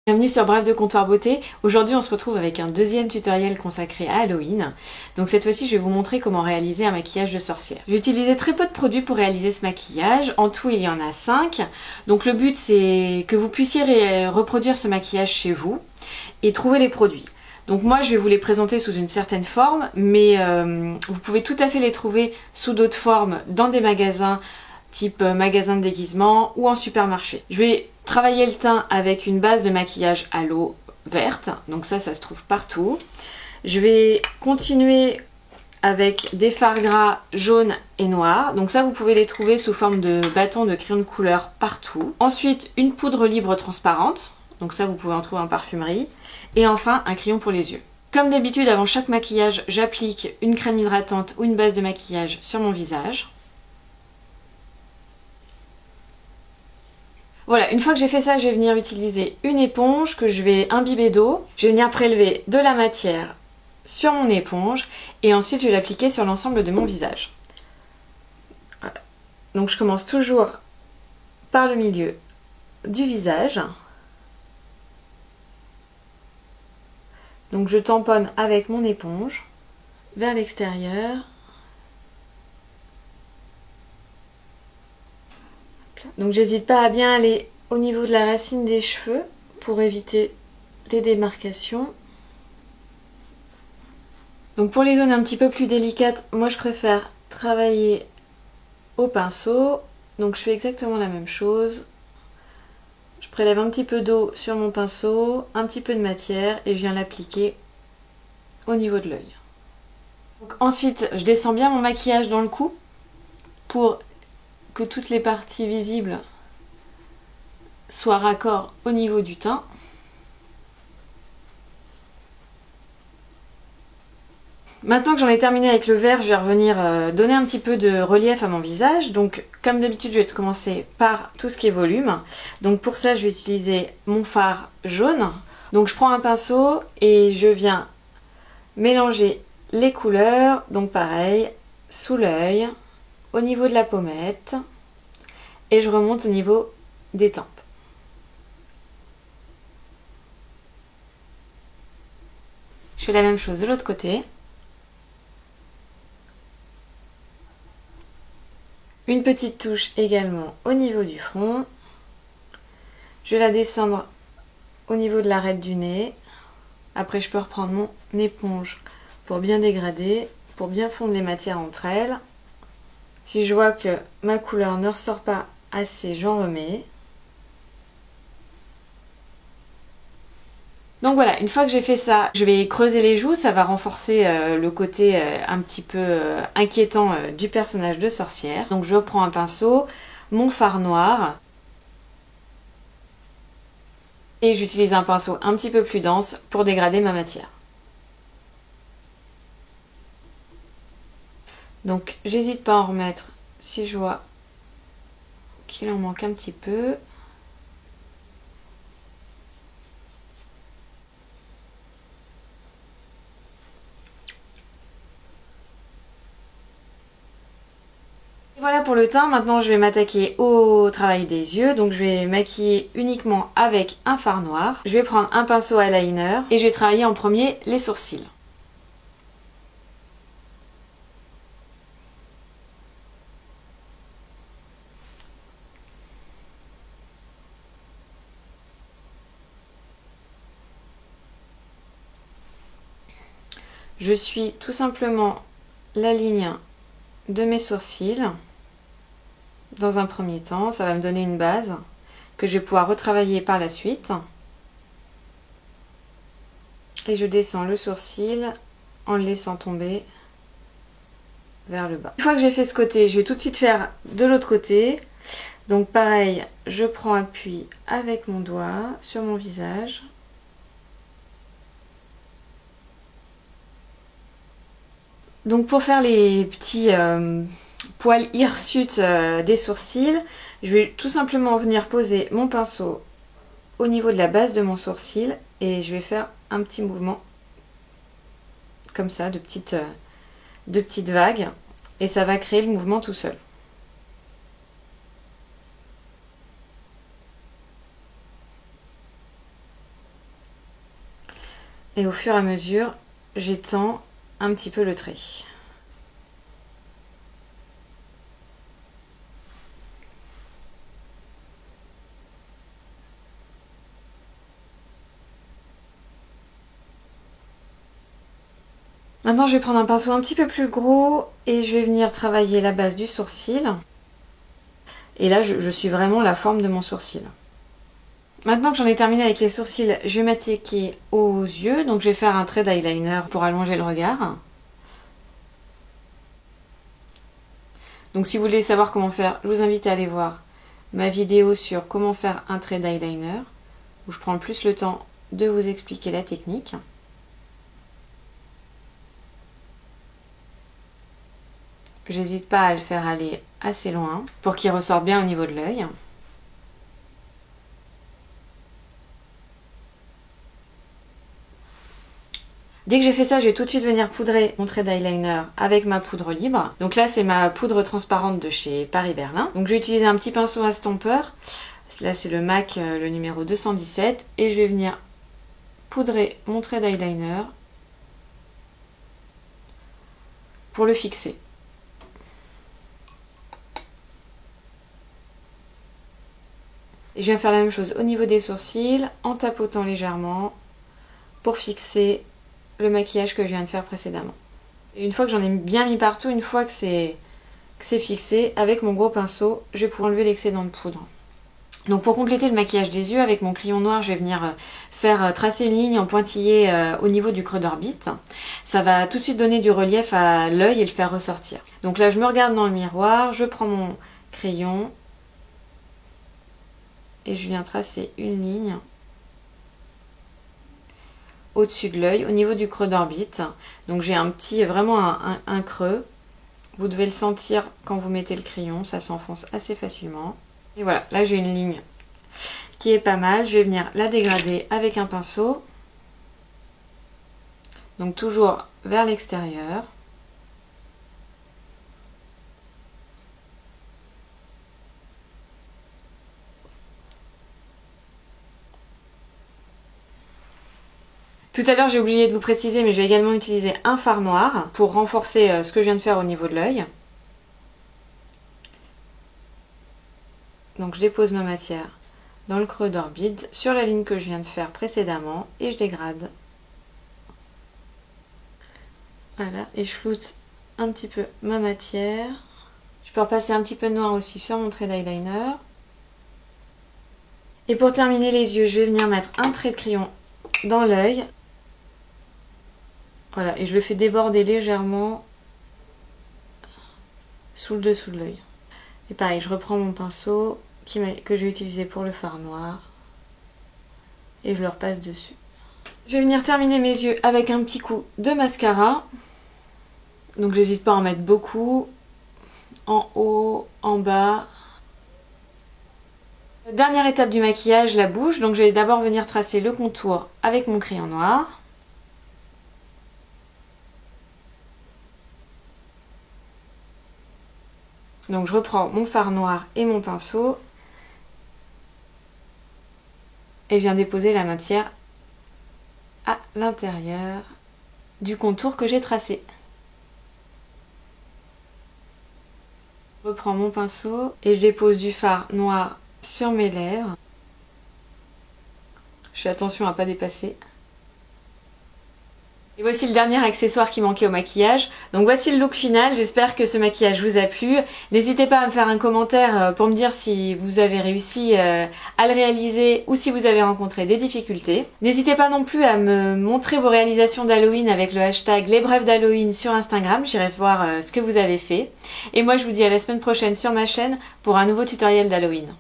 Bienvenue sur Bref de Comptoir Beauté. Aujourd'hui on se retrouve avec un deuxième tutoriel consacré à Halloween. Donc cette fois-ci je vais vous montrer comment réaliser un maquillage de sorcière. J'ai utilisé très peu de produits pour réaliser ce maquillage. En tout il y en a 5. Donc le but c'est que vous puissiez reproduire ce maquillage chez vous et trouver les produits. Donc moi je vais vous les présenter sous une certaine forme, mais vous pouvez tout à fait les trouver sous d'autres formes dans des magasins type magasin de déguisement ou en supermarché. Je vais travailler le teint avec une base de maquillage à l'eau verte, donc ça se trouve partout. Je vais continuer avec des fards gras jaunes et noirs, donc ça vous pouvez les trouver sous forme de bâtons de crayon de couleur partout. Ensuite une poudre libre transparente, donc ça vous pouvez en trouver en parfumerie. Et enfin un crayon pour les yeux. Comme d'habitude avant chaque maquillage, j'applique une crème hydratante ou une base de maquillage sur mon visage. Voilà, une fois que j'ai fait ça, je vais venir utiliser une éponge que je vais imbiber d'eau. Je vais venir prélever de la matière sur mon éponge et ensuite je vais l'appliquer sur l'ensemble de mon visage. Voilà. Donc je commence toujours par le milieu du visage. Donc je tamponne avec mon éponge vers l'extérieur. Donc j'hésite pas à bien aller au niveau de la racine des cheveux pour éviter les démarcations. Donc pour les zones un petit peu plus délicates, moi je préfère travailler au pinceau. Donc je fais exactement la même chose. Je prélève un petit peu d'eau sur mon pinceau, un petit peu de matière et je viens l'appliquer au niveau de l'œil. Ensuite, je descends bien mon maquillage dans le cou pour que toutes les parties visibles soient raccord au niveau du teint. Maintenant que j'en ai terminé avec le vert, je vais revenir donner un petit peu de relief à mon visage. Donc comme d'habitude, je vais commencer par tout ce qui est volume. Donc pour ça, je vais utiliser mon fard jaune. Donc je prends un pinceau et je viens mélanger les couleurs. Donc pareil, sous l'œil, au niveau de la pommette et je remonte au niveau des tempes. Je fais la même chose de l'autre côté. Une petite touche également au niveau du front. Je vais la descendre au niveau de l'arête du nez. Après je peux reprendre mon éponge pour bien dégrader, pour bien fondre les matières entre elles. Si je vois que ma couleur ne ressort pas assez, j'en remets. Donc voilà, une fois que j'ai fait ça, je vais creuser les joues, ça va renforcer le côté un petit peu inquiétant du personnage de sorcière. Donc je reprends un pinceau, mon fard noir, et j'utilise un pinceau un petit peu plus dense pour dégrader ma matière. Donc j'hésite pas à en remettre si je vois qu'il en manque un petit peu. Voilà pour le teint. Maintenant je vais m'attaquer au travail des yeux. Donc je vais maquiller uniquement avec un fard noir. Je vais prendre un pinceau eyeliner et je vais travailler en premier les sourcils. Je suis tout simplement la ligne de mes sourcils. Dans un premier temps, ça va me donner une base que je vais pouvoir retravailler par la suite. Et je descends le sourcil en le laissant tomber vers le bas. Une fois que j'ai fait ce côté, je vais tout de suite faire de l'autre côté. Donc pareil, je prends appui avec mon doigt sur mon visage. Donc pour faire les petits poils hirsutes des sourcils, je vais tout simplement venir poser mon pinceau au niveau de la base de mon sourcil et je vais faire un petit mouvement comme ça, de petites vagues, et ça va créer le mouvement tout seul. Et au fur et à mesure, j'étends un petit peu le trait. Maintenant, je vais prendre un pinceau un petit peu plus gros et je vais venir travailler la base du sourcil. Et là, je suis vraiment la forme de mon sourcil. Maintenant que j'en ai terminé avec les sourcils, je vais m'attaquer aux yeux. Donc, je vais faire un trait d'eyeliner pour allonger le regard. Donc, si vous voulez savoir comment faire, je vous invite à aller voir ma vidéo sur comment faire un trait d'eyeliner, où je prends plus le temps de vous expliquer la technique. J'hésite pas à le faire aller assez loin pour qu'il ressorte bien au niveau de l'œil. Dès que j'ai fait ça, je vais tout de suite venir poudrer mon trait d'eyeliner avec ma poudre libre. Donc là, c'est ma poudre transparente de chez Paris Berlin. Donc je vais utiliser un petit pinceau à estompeur. Là, c'est le MAC, le numéro 217. Et je vais venir poudrer mon trait d'eyeliner pour le fixer. Et je viens faire la même chose au niveau des sourcils en tapotant légèrement pour fixer le maquillage que je viens de faire précédemment. Et une fois que j'en ai bien mis partout, une fois que c'est fixé, avec mon gros pinceau, je vais pouvoir enlever l'excédent de poudre. Donc pour compléter le maquillage des yeux, avec mon crayon noir, je vais venir faire tracer une ligne en pointillé au niveau du creux d'orbite. Ça va tout de suite donner du relief à l'œil et le faire ressortir. Donc là, je me regarde dans le miroir, je prends mon crayon et je viens tracer une ligne au-dessus de l'œil, au niveau du creux d'orbite. Donc j'ai vraiment un creux. Vous devez le sentir quand vous mettez le crayon, ça s'enfonce assez facilement. Et voilà, là j'ai une ligne qui est pas mal. Je vais venir la dégrader avec un pinceau. Donc toujours vers l'extérieur. Tout à l'heure, j'ai oublié de vous préciser, mais je vais également utiliser un fard noir pour renforcer ce que je viens de faire au niveau de l'œil. Donc je dépose ma matière dans le creux d'orbite, sur la ligne que je viens de faire précédemment, et je dégrade. Voilà, et je floute un petit peu ma matière. Je peux repasser un petit peu de noir aussi sur mon trait d'eyeliner. Et pour terminer les yeux, je vais venir mettre un trait de crayon dans l'œil. Voilà, et je le fais déborder légèrement sous le dessous de l'œil. Et pareil, je reprends mon pinceau que j'ai utilisé pour le fard noir et je le repasse dessus. Je vais venir terminer mes yeux avec un petit coup de mascara. Donc j'hésite pas à en mettre beaucoup, en haut, en bas. Dernière étape du maquillage, la bouche. Donc je vais d'abord venir tracer le contour avec mon crayon noir. Donc je reprends mon fard noir et mon pinceau et je viens déposer la matière à l'intérieur du contour que j'ai tracé. Je reprends mon pinceau et je dépose du fard noir sur mes lèvres. Je fais attention à ne pas dépasser. Et voici le dernier accessoire qui manquait au maquillage. Donc voici le look final, j'espère que ce maquillage vous a plu. N'hésitez pas à me faire un commentaire pour me dire si vous avez réussi à le réaliser ou si vous avez rencontré des difficultés. N'hésitez pas non plus à me montrer vos réalisations d'Halloween avec le hashtag lesbrefs d'Halloween sur Instagram, j'irai voir ce que vous avez fait. Et moi je vous dis à la semaine prochaine sur ma chaîne pour un nouveau tutoriel d'Halloween.